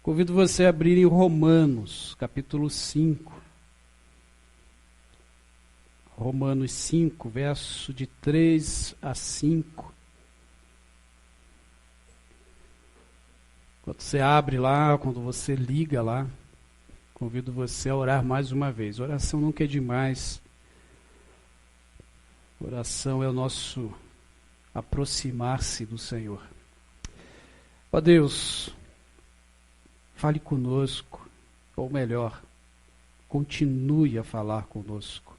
Convido você a abrir em Romanos, capítulo 5. Romanos 5, verso de 3 a 5. Quando você abre lá, quando você liga lá, convido você a orar mais uma vez. Oração nunca é demais. Oração é o nosso aproximar-se do Senhor. Ó Deus, fale conosco, ou melhor, continue a falar conosco.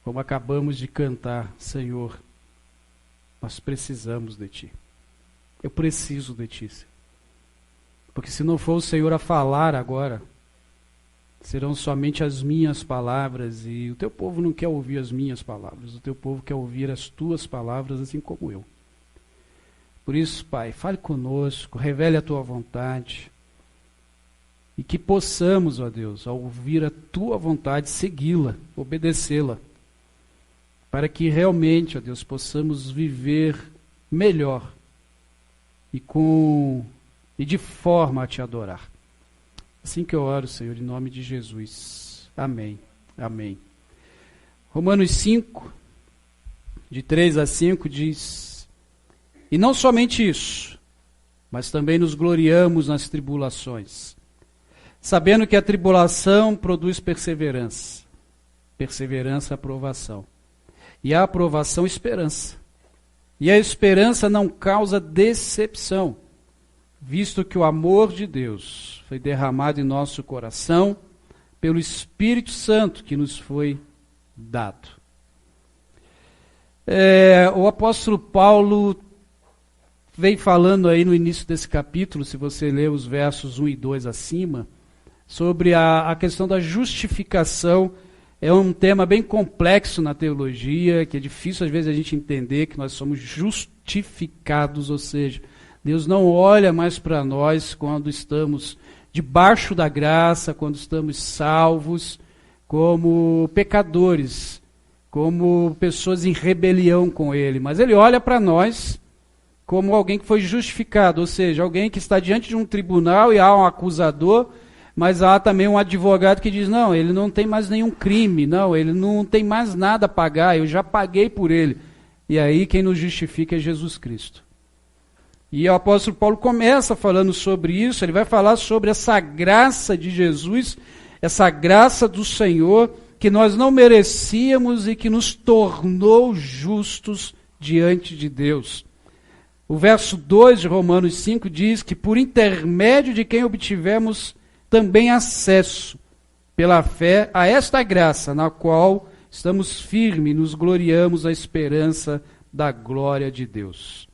Como acabamos de cantar, Senhor, nós precisamos de Ti. Eu preciso de Ti, Senhor. Porque se não for o Senhor a falar agora, serão somente as minhas palavras, e o Teu povo não quer ouvir as minhas palavras, o Teu povo quer ouvir as Tuas palavras, assim como eu. Por isso, Pai, fale conosco, revele a Tua vontade, e que possamos, ó Deus, ao ouvir a Tua vontade, segui-la, obedecê-la, para que realmente, ó Deus, possamos viver melhor e de forma a Te adorar. Assim que eu oro, Senhor, em nome de Jesus. Amém. Amém. Romanos 5, de 3 a 5, diz: E não somente isso, mas também nos gloriamos nas tribulações, sabendo que a tribulação produz perseverança, perseverança, aprovação, e a aprovação, esperança. E a esperança não causa decepção, visto que o amor de Deus foi derramado em nosso coração pelo Espírito Santo que nos foi dado. O apóstolo Paulo vem falando aí no início desse capítulo, se você ler os versos 1 e 2 acima, sobre a questão da justificação. É um tema bem complexo na teologia, que é difícil às vezes a gente entender que nós somos justificados, ou seja, Deus não olha mais para nós quando estamos debaixo da graça, quando estamos salvos, como pecadores, como pessoas em rebelião com Ele, mas Ele olha para nós como alguém que foi justificado, ou seja, alguém que está diante de um tribunal e há um acusador, mas há também um advogado que diz, não, ele não tem mais nenhum crime, não, ele não tem mais nada a pagar, eu já paguei por ele. E aí quem nos justifica é Jesus Cristo. E o apóstolo Paulo começa falando sobre isso, ele vai falar sobre essa graça de Jesus, essa graça do Senhor, que nós não merecíamos e que nos tornou justos diante de Deus. O verso 2 de Romanos 5 diz que por intermédio de quem obtivemos também acesso, pela fé, a esta graça, na qual estamos firmes e nos gloriamos à esperança da glória de Deus.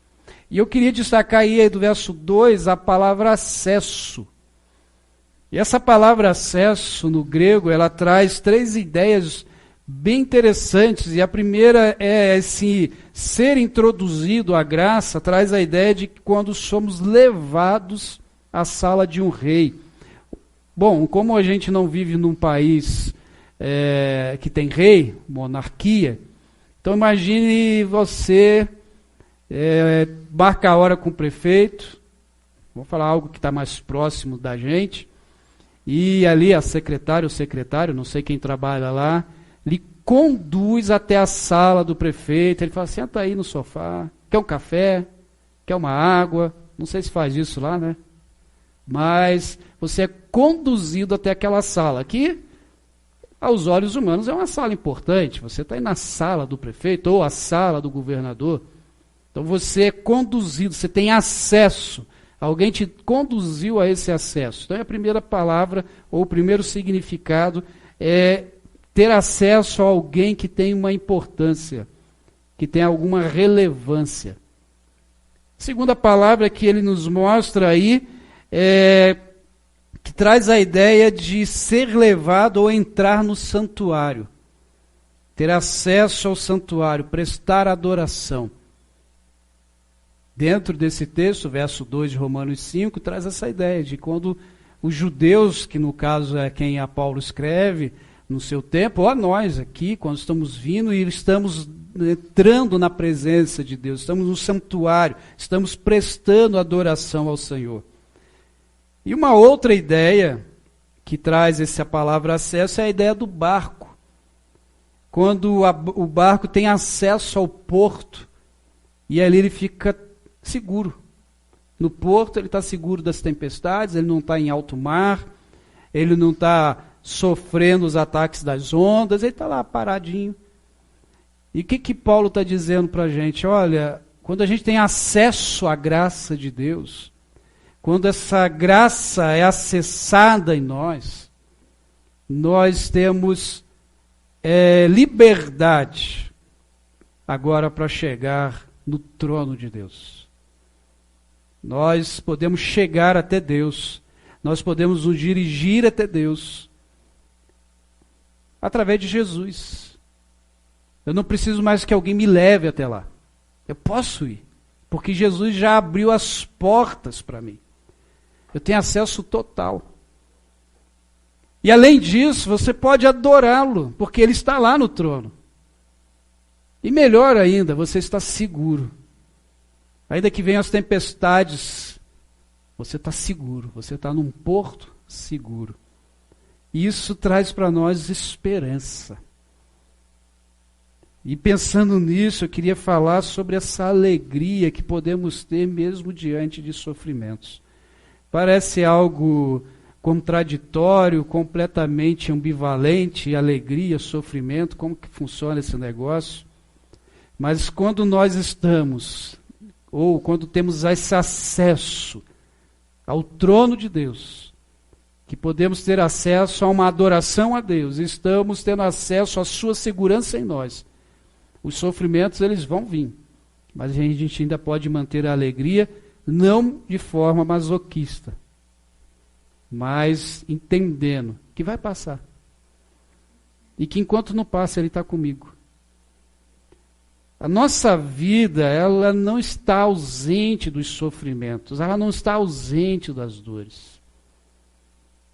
E eu queria destacar aí do verso 2 a palavra acesso. E essa palavra acesso, no grego, ela traz 3 ideias bem interessantes. E a primeira é esse ser introduzido à graça, traz a ideia de que quando somos levados à sala de um rei. Bom, como a gente não vive num país que tem rei, monarquia, então imagine você marca a hora com o prefeito, vamos falar algo que está mais próximo da gente, e ali a secretária, o secretário, não sei quem trabalha lá, lhe conduz até a sala do prefeito, ele fala, senta aí no sofá, quer um café, quer uma água, não sei se faz isso lá, né? Mas você é conduzido até aquela sala, que aos olhos humanos é uma sala importante, você está aí na sala do prefeito ou a sala do governador, então você é conduzido, você tem acesso, alguém te conduziu a esse acesso. Então a primeira palavra, ou o primeiro significado é ter acesso a alguém que tem uma importância, que tem alguma relevância. A segunda palavra que ele nos mostra aí, que traz a ideia de ser levado ou entrar no santuário, ter acesso ao santuário, prestar adoração. Dentro desse texto, verso 2 de Romanos 5, traz essa ideia de quando os judeus, que no caso é quem a Paulo escreve no seu tempo, ou a nós aqui, quando estamos vindo e estamos entrando na presença de Deus, estamos no santuário, estamos prestando adoração ao Senhor. E uma outra ideia que traz essa palavra acesso é a ideia do barco. Quando o barco tem acesso ao porto, e ali ele fica seguro. No porto ele está seguro das tempestades, ele não está em alto mar, ele não está sofrendo os ataques das ondas, ele está lá paradinho. E o que Paulo está dizendo para a gente? Olha, quando a gente tem acesso à graça de Deus, quando essa graça é acessada em nós, nós temos liberdade agora para chegar no trono de Deus. Nós podemos chegar até Deus, nós podemos nos dirigir até Deus através de Jesus. Eu não preciso mais que alguém me leve até lá. Eu posso ir, porque Jesus já abriu as portas para mim. Eu tenho acesso total. E além disso, você pode adorá-lo, porque ele está lá no trono. E melhor ainda, você está seguro. Ainda que venham as tempestades, você está seguro, você está num porto seguro. E isso traz para nós esperança. E pensando nisso, eu queria falar sobre essa alegria que podemos ter mesmo diante de sofrimentos. Parece algo contraditório, completamente ambivalente, alegria, sofrimento, como que funciona esse negócio? Mas quando nós estamos, ou quando temos esse acesso ao trono de Deus, que podemos ter acesso a uma adoração a Deus, estamos tendo acesso à sua segurança em nós. Os sofrimentos, eles vão vir, mas a gente ainda pode manter a alegria, não de forma masoquista, mas entendendo que vai passar. E que enquanto não passa, Ele está comigo. A nossa vida, ela não está ausente dos sofrimentos, ela não está ausente das dores.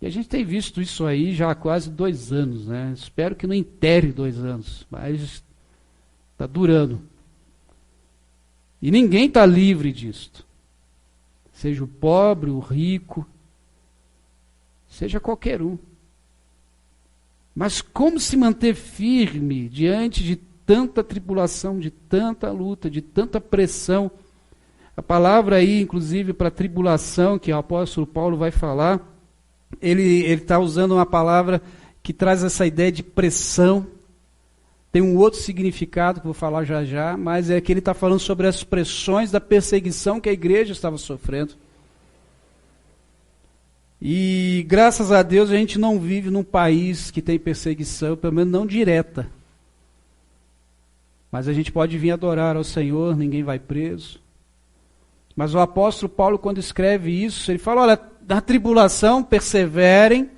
E a gente tem visto isso aí já há quase 2 anos, né? Espero que não enterre 2 anos, mas está durando. E ninguém está livre disto. Seja o pobre, o rico, seja qualquer um. Mas como se manter firme diante de tanta tribulação, de tanta luta, de tanta pressão? A palavra aí, inclusive, para tribulação, que o apóstolo Paulo vai falar, ele está usando uma palavra que traz essa ideia de pressão. Tem um outro significado que eu vou falar já já, mas é que ele está falando sobre as pressões da perseguição que a igreja estava sofrendo. E graças a Deus a gente não vive num país que tem perseguição, pelo menos não direta. Mas a gente pode vir adorar ao Senhor, ninguém vai preso. Mas o apóstolo Paulo, quando escreve isso, ele fala, olha, na tribulação perseverem.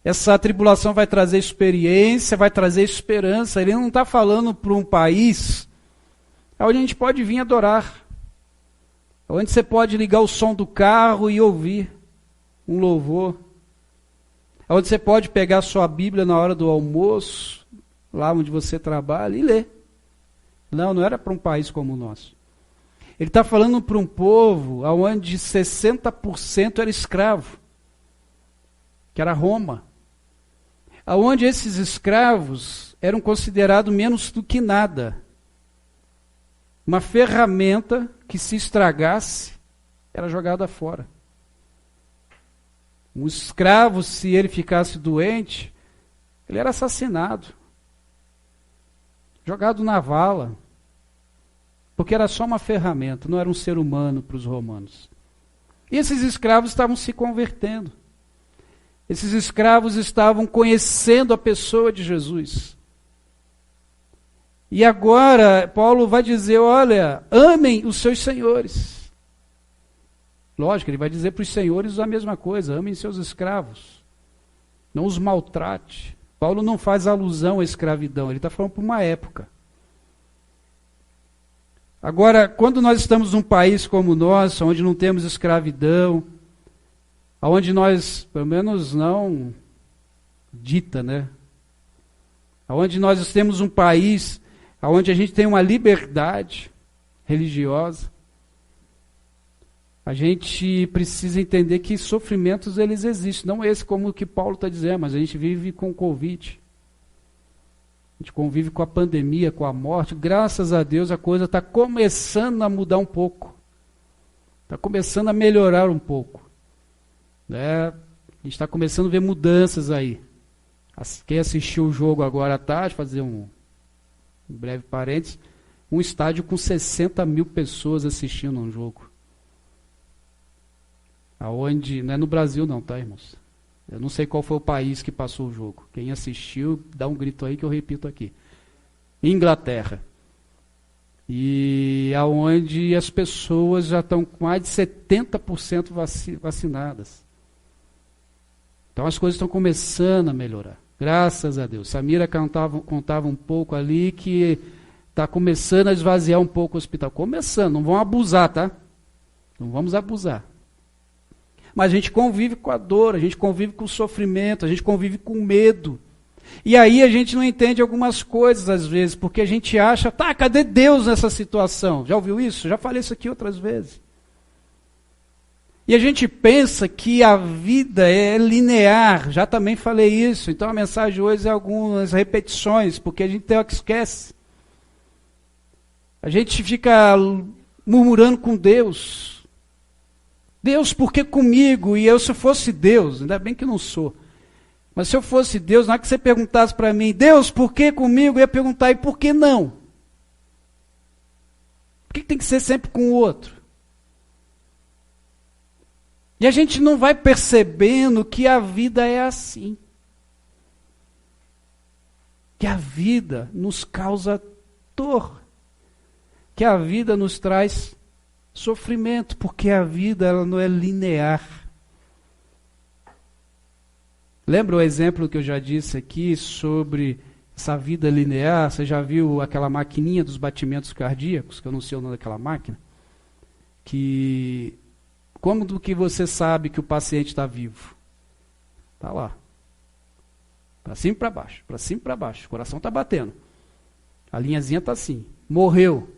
Essa tribulação vai trazer experiência, vai trazer esperança. Ele não está falando para um país onde a gente pode vir adorar. Onde você pode ligar o som do carro e ouvir um louvor. Onde você pode pegar a sua Bíblia na hora do almoço, lá onde você trabalha, e ler. Não era para um país como o nosso. Ele está falando para um povo onde 60% era escravo, que era Roma. Onde esses escravos eram considerados menos do que nada. Uma ferramenta que se estragasse, era jogada fora. Um escravo, se ele ficasse doente, ele era assassinado. Jogado na vala. Porque era só uma ferramenta, não era um ser humano para os romanos. E esses escravos estavam se convertendo. Esses escravos estavam conhecendo a pessoa de Jesus. E agora, Paulo vai dizer, olha, amem os seus senhores. Lógico, ele vai dizer para os senhores a mesma coisa, amem seus escravos. Não os maltrate. Paulo não faz alusão à escravidão, ele está falando para uma época. Agora, quando nós estamos num país como o nosso, onde não temos escravidão, onde nós, pelo menos não dita, né? Onde nós temos um país onde a gente tem uma liberdade religiosa, A gente precisa entender que sofrimentos eles existem, não esse como o que Paulo está dizendo, mas a gente vive com o Covid. A gente convive com a pandemia, com a morte. Graças a Deus a coisa está começando a mudar um pouco. Está começando a melhorar um pouco. Né? A gente está começando a ver mudanças aí. Quem assistiu o jogo agora à tarde, fazer um breve parênteses, um estádio com 60 mil pessoas assistindo um jogo. Aonde, não é no Brasil não, tá, irmãos? Eu não sei qual foi o país que passou o jogo. Quem assistiu, dá um grito aí que eu repito aqui. Inglaterra. E aonde as pessoas já estão com mais de 70% vacinadas. Então as coisas estão começando a melhorar. Graças a Deus. Samira contava um pouco ali que está começando a esvaziar um pouco o hospital. Começando, não vão abusar, tá? Não vamos abusar. Mas a gente convive com a dor, a gente convive com o sofrimento, a gente convive com o medo. E aí a gente não entende algumas coisas às vezes, porque a gente acha, tá, cadê Deus nessa situação? Já ouviu isso? Já falei isso aqui outras vezes. E a gente pensa que a vida é linear, já também falei isso, então a mensagem hoje é algumas repetições, porque a gente tem o que esquece. A gente fica murmurando com Deus. Deus, por que comigo? E eu, se eu fosse Deus, ainda bem que não sou, mas se eu fosse Deus, na hora que você perguntasse para mim, Deus, por que comigo? Eu ia perguntar, e por que não? Por que tem que ser sempre com o outro? E a gente não vai percebendo que a vida é assim. Que a vida nos causa dor. Que a vida nos traz sofrimento, porque a vida ela não é linear. Lembra o exemplo que eu já disse aqui sobre essa vida linear? Você já viu aquela maquininha dos batimentos cardíacos, que eu não sei o nome daquela máquina? Como do que você sabe que o paciente está vivo? Está lá. Para cima e para baixo, para cima e para baixo. O coração está batendo. A linhazinha está assim. Morreu.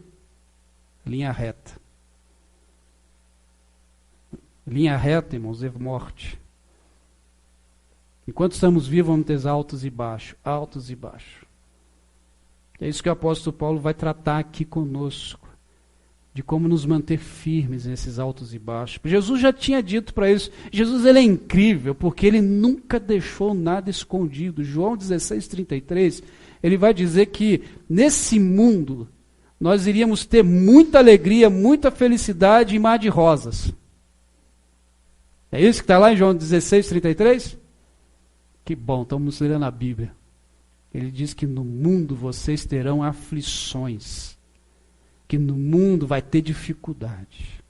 Linha reta. Linha reta, irmãos, é morte. Enquanto estamos vivos, vamos ter altos e baixos. Altos e baixos. É isso que o apóstolo Paulo vai tratar aqui conosco. De como nos manter firmes nesses altos e baixos. Jesus já tinha dito para isso. Jesus ele é incrível, porque ele nunca deixou nada escondido. João 16:33, ele vai dizer que nesse mundo nós iríamos ter muita alegria, muita felicidade e mar de rosas. É isso que está lá em João 16:33? Que bom, estamos lendo a Bíblia. Ele diz que no mundo vocês terão aflições. Que no mundo vai ter dificuldade.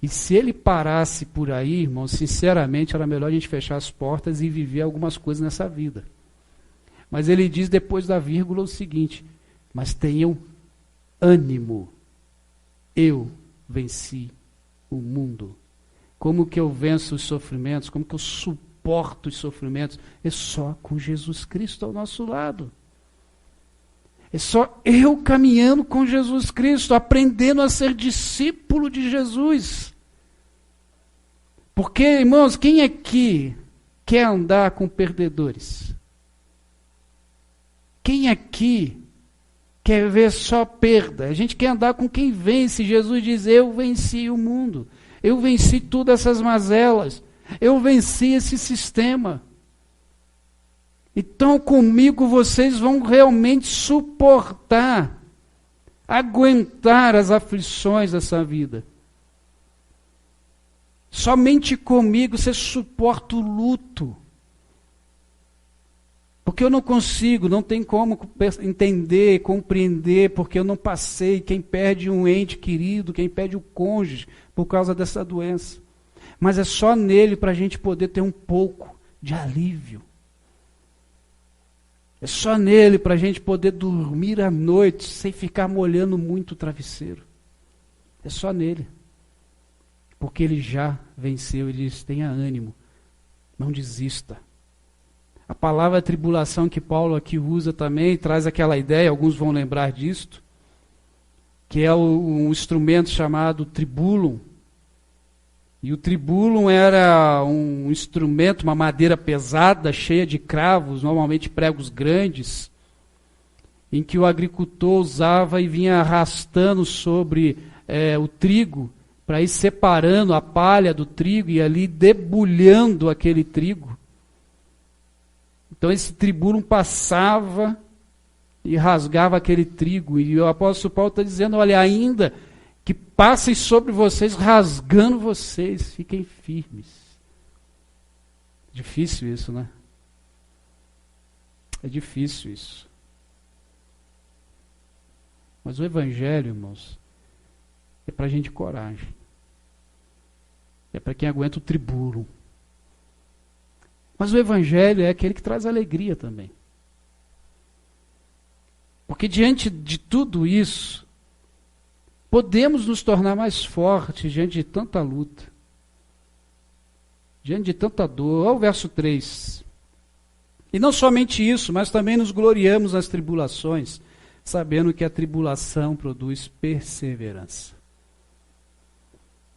E se ele parasse por aí, irmão, sinceramente, era melhor a gente fechar as portas e viver algumas coisas nessa vida. Mas ele diz depois da vírgula o seguinte, mas tenham ânimo, eu venci o mundo. Como que eu venço os sofrimentos? Como que eu suporto os sofrimentos? É só com Jesus Cristo ao nosso lado. É só eu caminhando com Jesus Cristo, aprendendo a ser discípulo de Jesus. Porque, irmãos, quem aqui quer andar com perdedores? Quem aqui quer ver só perda? A gente quer andar com quem vence. Jesus diz, eu venci o mundo. Eu venci todas essas mazelas. Eu venci esse sistema. Então comigo vocês vão realmente suportar, aguentar as aflições dessa vida. Somente comigo você suporta o luto. Porque eu não consigo, não tem como entender, compreender, porque eu não passei. Quem perde um ente querido, quem perde o cônjuge por causa dessa doença. Mas é só nele para a gente poder ter um pouco de alívio. É só nele para a gente poder dormir à noite sem ficar molhando muito o travesseiro. É só nele. Porque ele já venceu, ele diz, tenha ânimo, não desista. A palavra tribulação que Paulo aqui usa também traz aquela ideia, alguns vão lembrar disto, que é um instrumento chamado tribulum, E o tribulum era um instrumento, uma madeira pesada, cheia de cravos, normalmente pregos grandes, em que o agricultor usava e vinha arrastando sobre o trigo, para ir separando a palha do trigo e ali debulhando aquele trigo. Então esse tribulum passava e rasgava aquele trigo. E o apóstolo Paulo está dizendo, olha, ainda que passem sobre vocês, rasgando vocês, fiquem firmes. Difícil isso, né? É difícil isso. Mas o evangelho, irmãos, é para gente de coragem. É para quem aguenta o tribulum. Mas o evangelho é aquele que traz alegria também. Porque diante de tudo isso, podemos nos tornar mais fortes diante de tanta luta, diante de tanta dor. Olha o verso 3. E não somente isso, mas também nos gloriamos nas tribulações, sabendo que a tribulação produz perseverança.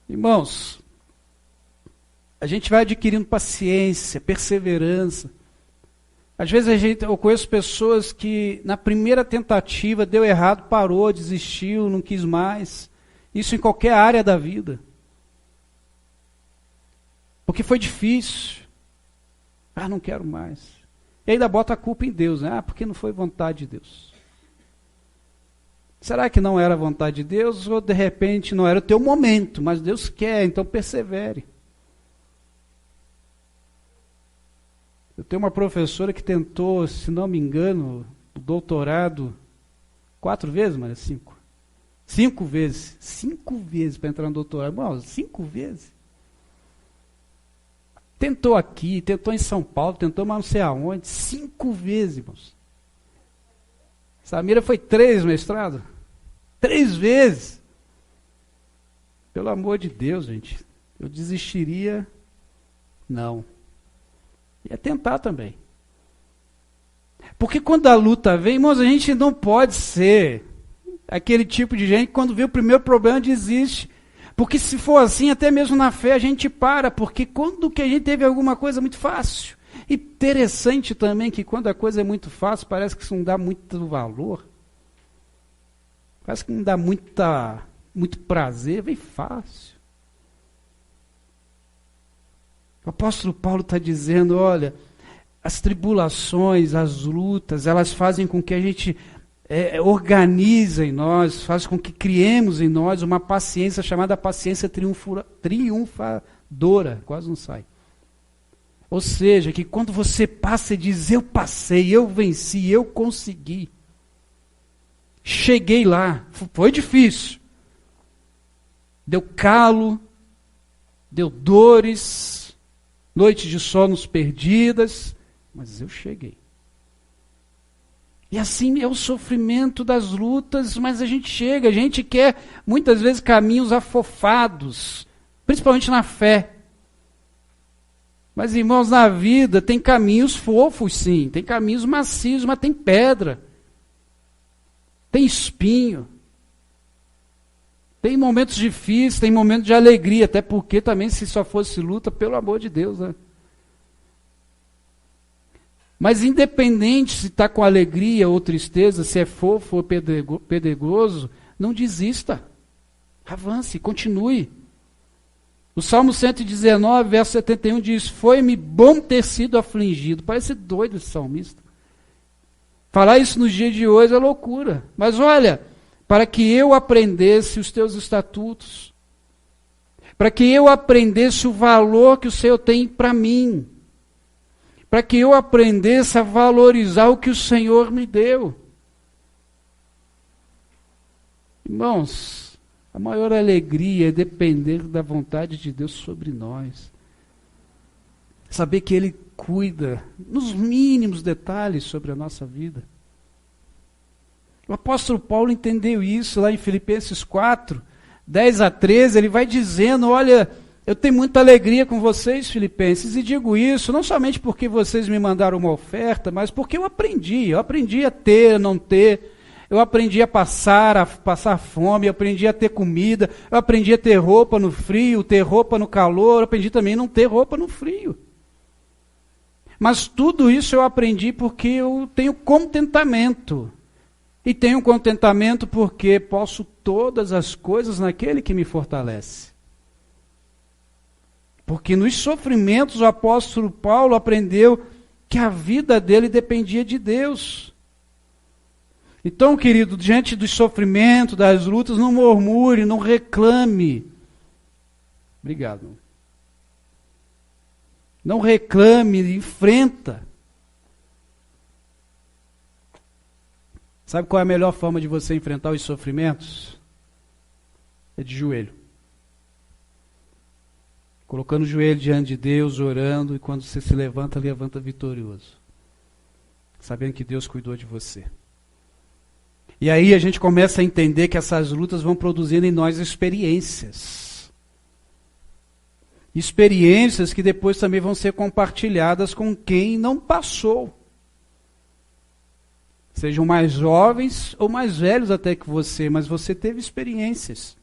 Irmãos, a gente vai adquirindo paciência, perseverança. Às vezes eu conheço pessoas que na primeira tentativa deu errado, parou, desistiu, não quis mais. Isso em qualquer área da vida. Porque foi difícil. Ah, não quero mais. E ainda bota a culpa em Deus, né? Ah, porque não foi vontade de Deus. Será que não era vontade de Deus ou de repente não era o teu momento, mas Deus quer, então persevere. Eu tenho uma professora que tentou, se não me engano, o doutorado 4 vezes, mas 5. 5 vezes. 5 vezes para entrar no doutorado. Bom, 5 vezes. Tentou aqui, tentou em São Paulo, tentou mas não sei aonde. 5 vezes, irmãos. Samira foi 3 mestrado. 3 vezes. Pelo amor de Deus, gente. Eu desistiria? Não. E é tentar também. Porque quando a luta vem, irmãos, a gente não pode ser aquele tipo de gente que quando vê o primeiro problema desiste. Porque se for assim, até mesmo na fé a gente para. Porque quando que a gente teve alguma coisa muito fácil. Interessante também que quando a coisa é muito fácil, parece que isso não dá muito valor. Parece que não dá muito prazer, vem fácil. O apóstolo Paulo está dizendo, olha, as tribulações, as lutas, elas fazem com que a gente organize em nós, fazem com que criemos em nós uma paciência chamada paciência triunfadora, quase não sai. Ou seja, que quando você passa e diz, eu passei, eu venci, eu consegui, cheguei lá, foi difícil, deu calo, deu dores, noites de sonos perdidas, mas eu cheguei. E assim é o sofrimento das lutas, mas a gente chega, a gente quer muitas vezes caminhos afofados, principalmente na fé. Mas irmãos, na vida tem caminhos fofos sim, tem caminhos macios, mas tem pedra, tem espinho. Tem momentos difíceis, tem momentos de alegria, até porque também se só fosse luta, pelo amor de Deus, né? Mas independente se está com alegria ou tristeza, se é fofo ou pedregoso, não desista. Avance, continue. O Salmo 119, verso 71 diz, foi-me bom ter sido afligido. Parece doido esse salmista. Falar isso nos dias de hoje é loucura. Mas olha, para que eu aprendesse os teus estatutos, para que eu aprendesse o valor que o Senhor tem para mim, para que eu aprendesse a valorizar o que o Senhor me deu. Irmãos, a maior alegria é depender da vontade de Deus sobre nós. Saber que Ele cuida nos mínimos detalhes sobre a nossa vida. O apóstolo Paulo entendeu isso lá em Filipenses 4, 10 a 13, ele vai dizendo, olha, eu tenho muita alegria com vocês, filipenses, e digo isso não somente porque vocês me mandaram uma oferta, mas porque eu aprendi a ter, a não ter. eu aprendi a passar fome, eu aprendi a ter comida, eu aprendi a ter roupa no frio, ter roupa no calor, eu aprendi também a não ter roupa no frio. Mas tudo isso eu aprendi porque eu tenho contentamento. E tenho contentamento porque posso todas as coisas naquele que me fortalece. Porque nos sofrimentos o apóstolo Paulo aprendeu que a vida dele dependia de Deus. Então, querido, diante dos sofrimentos, das lutas, não murmure, não reclame. Obrigado. Não reclame, enfrenta. Sabe qual é a melhor forma de você enfrentar os sofrimentos? É de joelho. Colocando o joelho diante de Deus, orando, e quando você se levanta, levanta vitorioso. Sabendo que Deus cuidou de você. E aí a gente começa a entender que essas lutas vão produzindo em nós experiências. Experiências que depois também vão ser compartilhadas com quem não passou. Sejam mais jovens ou mais velhos até que você, mas você teve experiências.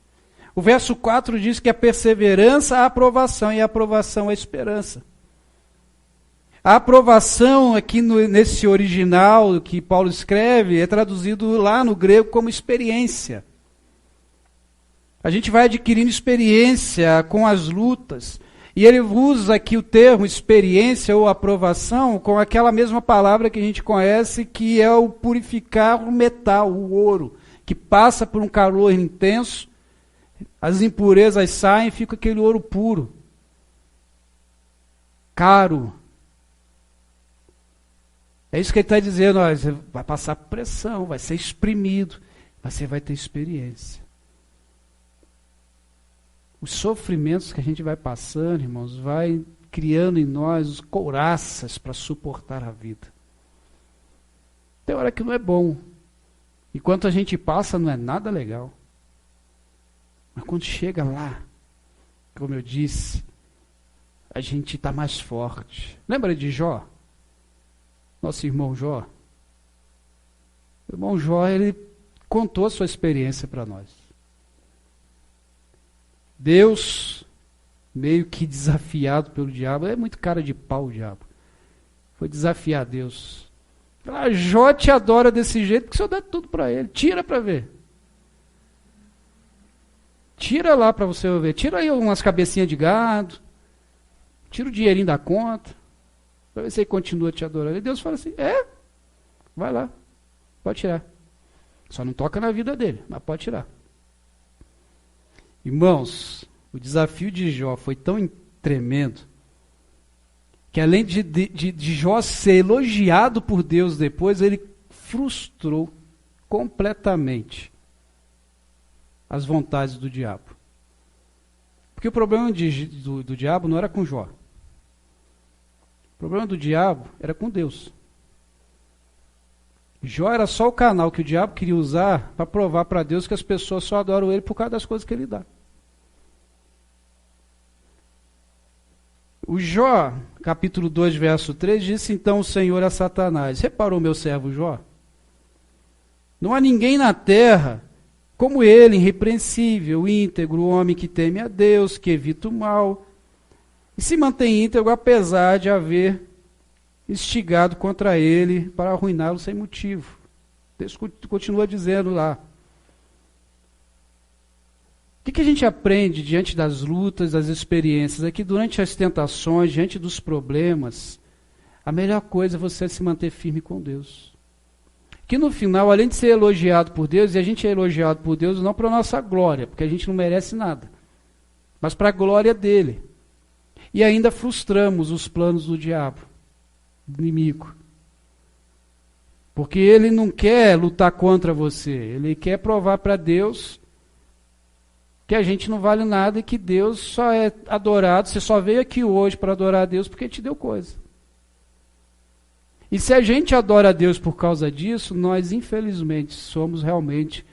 O verso 4 diz que a perseverança, a aprovação, e a aprovação, a esperança. A aprovação aqui nesse original que Paulo escreve é traduzido lá no grego como experiência. A gente vai adquirindo experiência com as lutas. E ele usa aqui o termo experiência ou aprovação com aquela mesma palavra que a gente conhece, que é o purificar o metal, o ouro, que passa por um calor intenso, as impurezas saem e fica aquele ouro puro, caro. É isso que ele está dizendo, ó, você vai passar por pressão, vai ser exprimido, mas você vai ter experiência. Os sofrimentos que a gente vai passando, irmãos, vai criando em nós couraças para suportar a vida. Tem hora que não é bom. Enquanto a gente passa, não é nada legal. Mas quando chega lá, como eu disse, a gente está mais forte. Lembra de Jó? Nosso irmão Jó? O irmão Jó, ele contou a sua experiência para nós. Deus, meio que desafiado pelo diabo, é muito cara de pau o diabo, foi desafiar Deus. Jó te adora desse jeito porque o Senhor dá tudo para ele, tira para ver. Tira lá para você ver, tira aí umas cabecinhas de gado, tira o dinheirinho da conta, para ver se ele continua te adorando. E Deus fala assim, vai lá, pode tirar. Só não toca na vida dele, mas pode tirar. Irmãos, o desafio de Jó foi tão tremendo, que além de Jó ser elogiado por Deus depois, ele frustrou completamente as vontades do diabo. Porque o problema do diabo não era com Jó. O problema do diabo era com Deus. Jó era só o canal que o diabo queria usar para provar para Deus que as pessoas só adoram ele por causa das coisas que ele dá. O Jó, capítulo 2, verso 3, disse então o Senhor a Satanás, reparou meu servo Jó? Não há ninguém na terra como ele, irrepreensível, íntegro, homem que teme a Deus, que evita o mal, e se mantém íntegro apesar de haver instigado contra ele para arruiná-lo sem motivo. Deus continua dizendo lá. O que a gente aprende diante das lutas, das experiências? É que durante as tentações, diante dos problemas, a melhor coisa é você se manter firme com Deus. Que no final, além de ser elogiado por Deus, e a gente é elogiado por Deus não para a nossa glória, porque a gente não merece nada, mas para a glória dele. E ainda frustramos os planos do diabo, do inimigo. Porque ele não quer lutar contra você, ele quer provar para Deus que a gente não vale nada e que Deus só é adorado, você só veio aqui hoje para adorar a Deus porque te deu coisa. E se a gente adora a Deus por causa disso, nós infelizmente somos realmente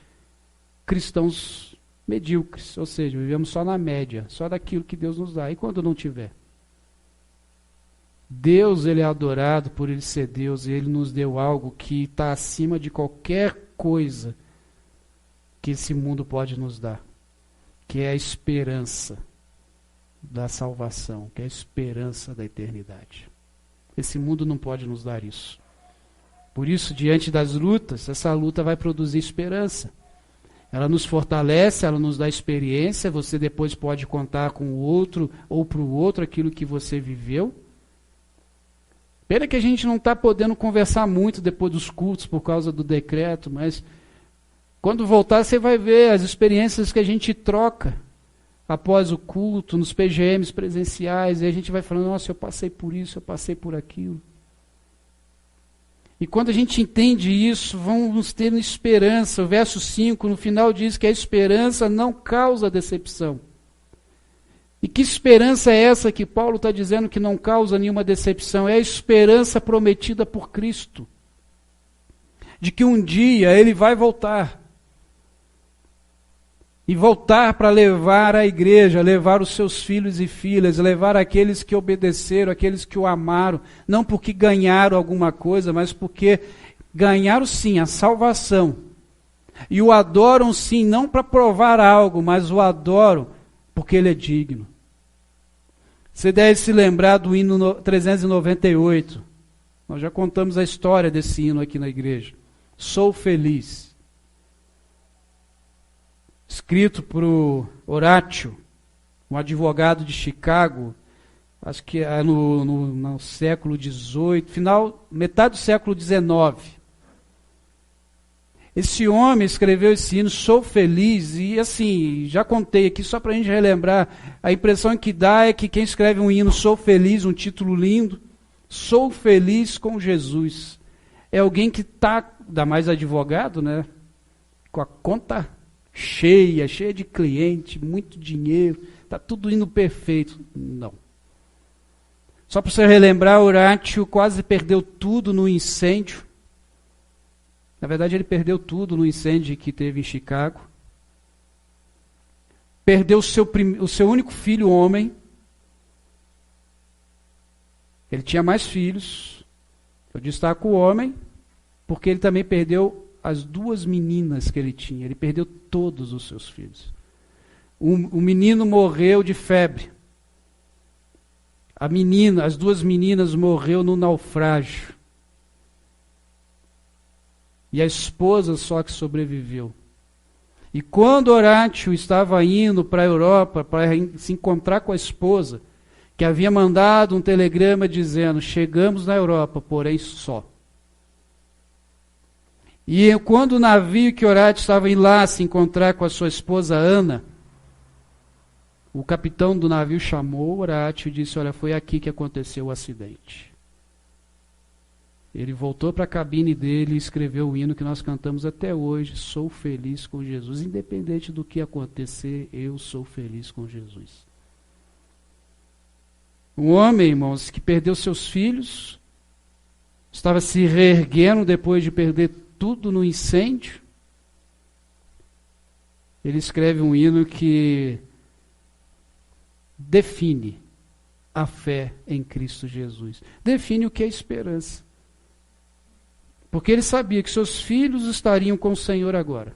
cristãos medíocres, ou seja, vivemos só na média, só daquilo que Deus nos dá. E quando não tiver? Deus, ele é adorado por ele ser Deus, e ele nos deu algo que está acima de qualquer coisa que esse mundo pode nos dar, que é a esperança da salvação, que é a esperança da eternidade. Esse mundo não pode nos dar isso. Por isso, diante das lutas, essa luta vai produzir esperança. Ela nos fortalece, ela nos dá experiência, você depois pode contar com o outro ou para o outro aquilo que você viveu. Pena que a gente não está podendo conversar muito depois dos cultos por causa do decreto, mas quando voltar você vai ver as experiências que a gente troca após o culto, nos PGMs presenciais, e a gente vai falando, nossa, eu passei por isso, eu passei por aquilo. E quando a gente entende isso, vamos ter esperança. O verso 5, no final, diz que a esperança não causa decepção. E que esperança é essa que Paulo está dizendo que não causa nenhuma decepção? É a esperança prometida por Cristo. De que um dia Ele vai voltar. E voltar para levar a igreja, levar os seus filhos e filhas, levar aqueles que obedeceram, aqueles que o amaram, não porque ganharam alguma coisa, mas porque ganharam sim a salvação. E o adoram sim, não para provar algo, mas o adoram porque ele é digno. Você deve se lembrar do hino 398. Nós já contamos a história desse hino aqui na igreja. Sou feliz. Escrito por Horatio, um advogado de Chicago, acho que é no século XVIII, metade do século XIX. Esse homem escreveu esse hino, Sou Feliz, e assim, já contei aqui, só para a gente relembrar, a impressão que dá é que quem escreve um hino, Sou Feliz, um título lindo, Sou Feliz com Jesus. É alguém que está, ainda mais advogado, né, com a conta cheia de cliente, muito dinheiro, está tudo indo perfeito. Não. Só para você relembrar, Horatio quase perdeu tudo no incêndio. Na verdade, ele perdeu tudo no incêndio que teve em Chicago. Perdeu o seu único filho homem. Ele tinha mais filhos. Eu destaco o homem, porque ele também perdeu as duas meninas que ele tinha. Ele perdeu todos os seus filhos. O menino morreu de febre. As duas meninas morreram no naufrágio. E a esposa só que sobreviveu. E quando Horatio estava indo para a Europa para se encontrar com a esposa, que havia mandado um telegrama dizendo, chegamos na Europa, porém só. E quando o navio que Horatio estava indo lá se encontrar com a sua esposa Ana, o capitão do navio chamou Horatio e disse, olha, foi aqui que aconteceu o acidente. Ele voltou para a cabine dele e escreveu o hino que nós cantamos até hoje, Sou Feliz com Jesus. Independente do que acontecer, eu sou feliz com Jesus. Um homem, irmãos, que perdeu seus filhos, estava se reerguendo depois de perder tudo no incêndio. Ele escreve um hino que define a fé em Cristo Jesus. Define o que é esperança. Porque ele sabia que seus filhos estariam com o Senhor agora.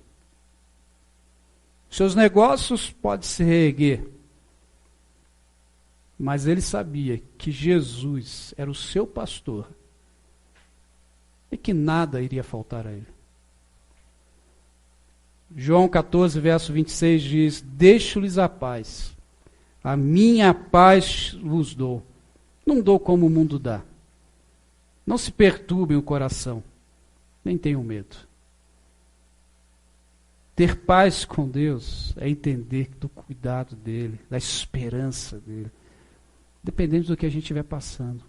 Seus negócios podem se reerguer. Mas ele sabia que Jesus era o seu pastor e que nada iria faltar a ele. João 14, verso 26 diz, deixo-lhes a paz, a minha paz vos dou. Não dou como o mundo dá. Não se perturbem o coração, nem tenham medo. Ter paz com Deus é entender do cuidado dele, da esperança dele, dependendo do que a gente estiver passando.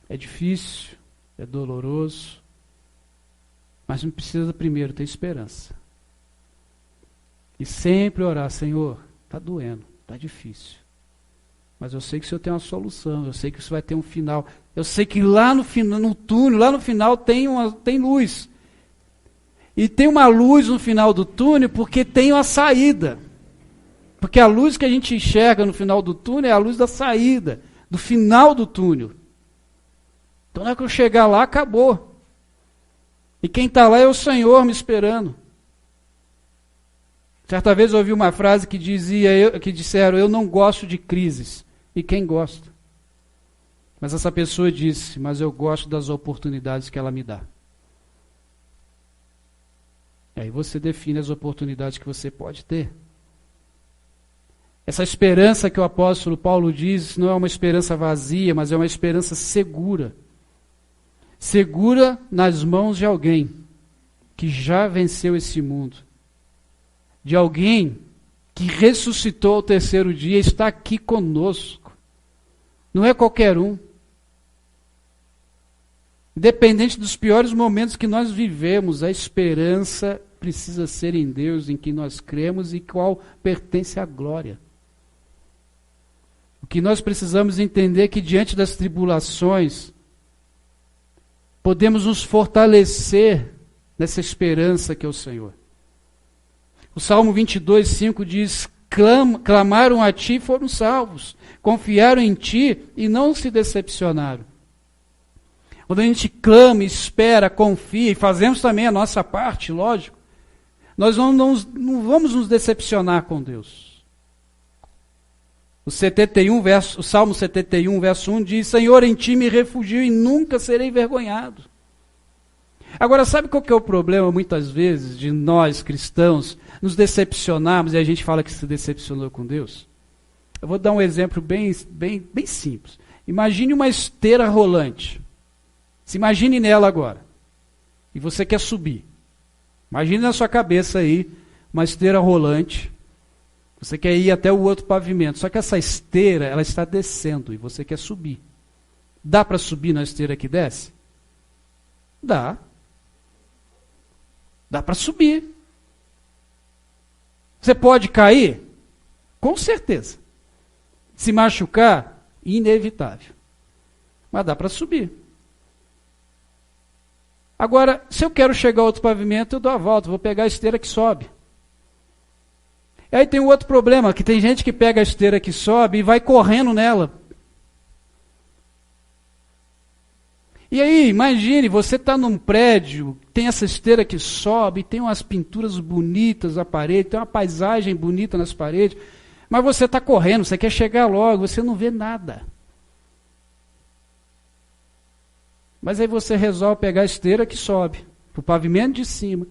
É difícil, é doloroso, mas não precisa primeiro ter esperança. E sempre orar, Senhor, está doendo, está difícil. Mas eu sei que o Senhor tem uma solução, eu sei que isso vai ter um final. Eu sei que lá no túnel, lá no final tem luz. E tem uma luz no final do túnel porque tem uma saída. Porque a luz que a gente enxerga no final do túnel é a luz da saída, do final do túnel. Então, na hora que eu chegar lá, acabou. E quem está lá é o Senhor me esperando. Certa vez eu ouvi uma frase que disseram, eu não gosto de crises. E quem gosta? Mas essa pessoa disse, mas eu gosto das oportunidades que ela me dá. E aí você define as oportunidades que você pode ter. Essa esperança que o apóstolo Paulo diz não é uma esperança vazia, mas é uma esperança segura. Segura nas mãos de alguém que já venceu esse mundo. De alguém que ressuscitou ao terceiro dia e está aqui conosco. Não é qualquer um. Independente dos piores momentos que nós vivemos, a esperança precisa ser em Deus, em que nós cremos e qual pertence à glória. O que nós precisamos entender é que diante das tribulações, podemos nos fortalecer nessa esperança que é o Senhor. O Salmo 22, 5 diz, clamaram a ti e foram salvos, confiaram em ti e não se decepcionaram. Quando a gente clama, espera, confia, e fazemos também a nossa parte, lógico, nós não vamos nos decepcionar com Deus. O Salmo 71, verso 1 diz, Senhor, em ti me refugio e nunca serei envergonhado. Agora, sabe qual que é o problema, muitas vezes, de nós, cristãos, nos decepcionarmos e a gente fala que se decepcionou com Deus? Eu vou dar um exemplo bem simples. Imagine uma esteira rolante. Se imagine nela agora. E você quer subir. Imagine na sua cabeça aí uma esteira rolante. Você quer ir até o outro pavimento. Só que essa esteira, ela está descendo e você quer subir. Dá para subir na esteira que desce? Dá. Dá para subir. Você pode cair? Com certeza. Se machucar? Inevitável. Mas dá para subir. Agora, se eu quero chegar ao outro pavimento, eu dou a volta, vou pegar a esteira que sobe. E aí tem um outro problema, que tem gente que pega a esteira que sobe e vai correndo nela. E aí, imagine, você está num prédio, tem essa esteira que sobe, tem umas pinturas bonitas na parede, tem uma paisagem bonita nas paredes, mas você está correndo, você quer chegar logo, você não vê nada. Mas aí você resolve pegar a esteira que sobe, para o pavimento de cima.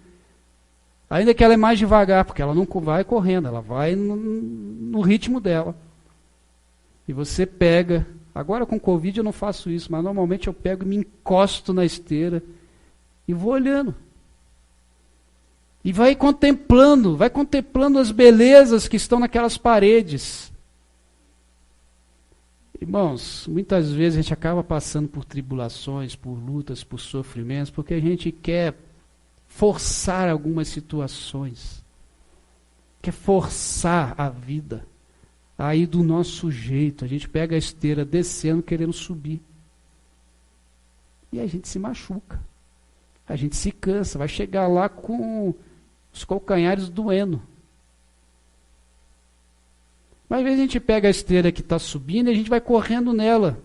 Ainda que ela é mais devagar, porque ela não vai correndo, ela vai no ritmo dela. E você pega, agora com Covid eu não faço isso, mas normalmente eu pego e me encosto na esteira e vou olhando. E vai contemplando as belezas que estão naquelas paredes. Irmãos, muitas vezes a gente acaba passando por tribulações, por lutas, por sofrimentos, porque a gente quer forçar algumas situações, quer forçar a vida a ir do nosso jeito. A gente pega a esteira descendo, querendo subir. E a gente se machuca, a gente se cansa, vai chegar lá com os calcanhares doendo. Mas às vezes a gente pega a esteira que está subindo e a gente vai correndo nela.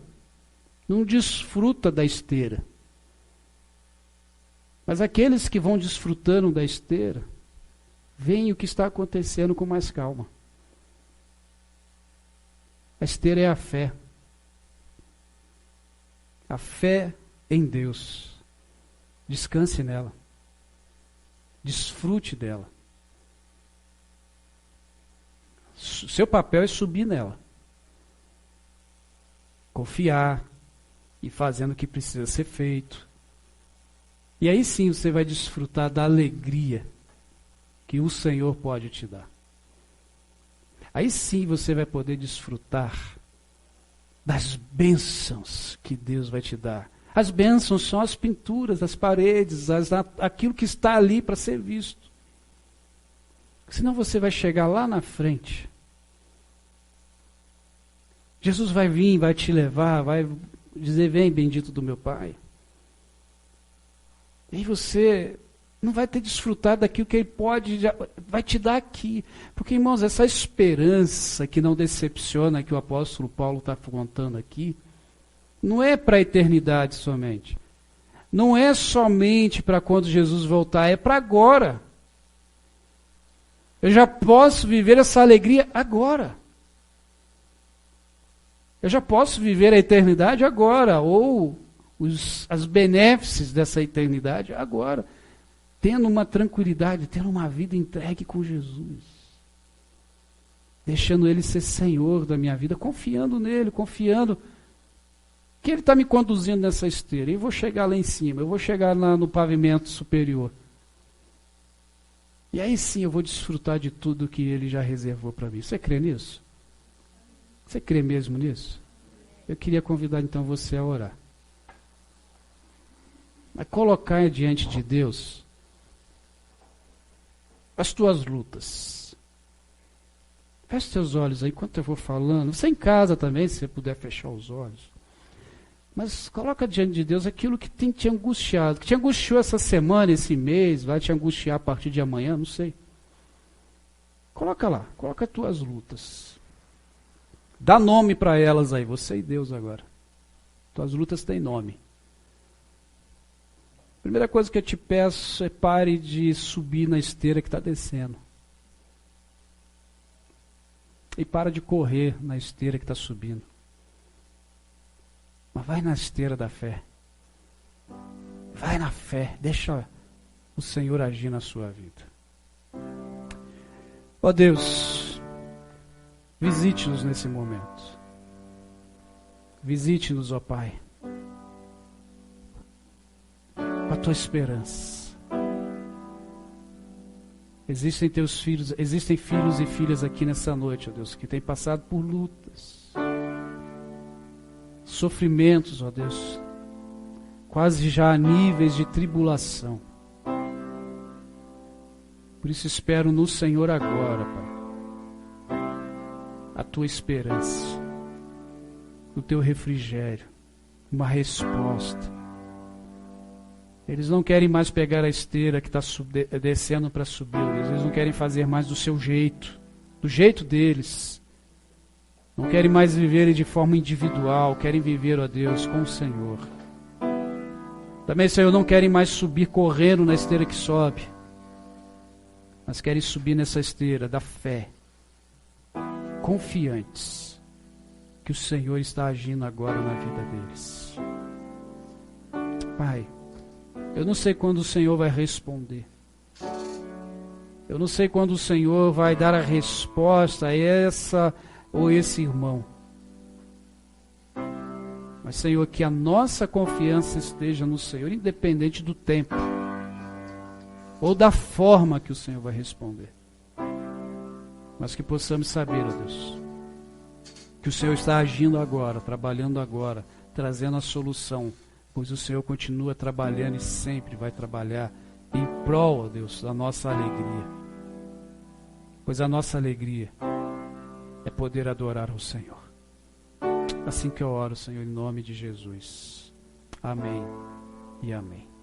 Não desfruta da esteira. Mas aqueles que vão desfrutando da esteira, veem o que está acontecendo com mais calma. A esteira é a fé. A fé em Deus. Descanse nela. Desfrute dela. Seu papel é subir nela. Confiar e fazendo o que precisa ser feito. E aí sim você vai desfrutar da alegria que o Senhor pode te dar. Aí sim você vai poder desfrutar das bênçãos que Deus vai te dar. As bênçãos são as pinturas, as paredes, aquilo que está ali para ser visto. Senão você vai chegar lá na frente. Jesus vai vir, vai te levar, vai dizer, vem bendito do meu Pai. E aí você não vai ter desfrutado daquilo que Ele vai te dar aqui. Porque, irmãos, essa esperança que não decepciona, que o apóstolo Paulo está contando aqui, não é para a eternidade somente. não é somente para quando Jesus voltar, é para agora. Eu já posso viver essa alegria agora. Eu já posso viver a eternidade agora, ou as benéfices dessa eternidade agora, tendo uma tranquilidade, tendo uma vida entregue com Jesus, deixando Ele ser Senhor da minha vida, confiando nele, confiando que Ele está me conduzindo nessa esteira, e eu vou chegar lá em cima, eu vou chegar lá no pavimento superior, e aí sim eu vou desfrutar de tudo que Ele já reservou para mim. Você crê nisso? Você crê mesmo nisso? Eu queria convidar então você a orar. A colocar diante de Deus as tuas lutas. Feche seus olhos aí enquanto eu vou falando. Você em casa também, se você puder fechar os olhos. Mas coloca diante de Deus aquilo que tem te angustiado, que te angustiou essa semana, esse mês, vai te angustiar a partir de amanhã, não sei. Coloca lá, coloca as tuas lutas. Dá nome para elas aí, você e Deus agora. Tuas lutas têm nome. Primeira coisa que eu te peço é pare de subir na esteira que está descendo. E para de correr na esteira que está subindo. Mas vai na esteira da fé. Vai na fé. Deixa o Senhor agir na sua vida. Ó Deus, visite-nos nesse momento. Visite-nos, ó Pai, com a tua esperança. Existem teus filhos, existem filhos e filhas aqui nessa noite, ó Deus, que têm passado por lutas, sofrimentos, ó Deus, quase já a níveis de tribulação. Por isso espero no Senhor agora, Pai, a tua esperança, o teu refrigério, uma resposta. Eles não querem mais pegar a esteira que está descendo para subir, eles não querem fazer mais do seu jeito, do jeito deles. Não querem mais viver de forma individual, querem viver, ó Deus, com o Senhor. Também, Senhor, não querem mais subir correndo na esteira que sobe, mas querem subir nessa esteira da fé, confiantes que o Senhor está agindo agora na vida deles. Pai, eu não sei quando o Senhor vai responder. Eu não sei quando o Senhor vai dar a resposta a essa ou esse irmão. Mas, Senhor, que a nossa confiança esteja no Senhor, independente do tempo ou da forma que o Senhor vai responder. Mas que possamos saber, ó Deus, que o Senhor está agindo agora, trabalhando agora, trazendo a solução, pois o Senhor continua trabalhando e sempre vai trabalhar em prol, ó Deus, da nossa alegria. Pois a nossa alegria é poder adorar ao Senhor. Assim que eu oro, Senhor, em nome de Jesus. Amém e amém.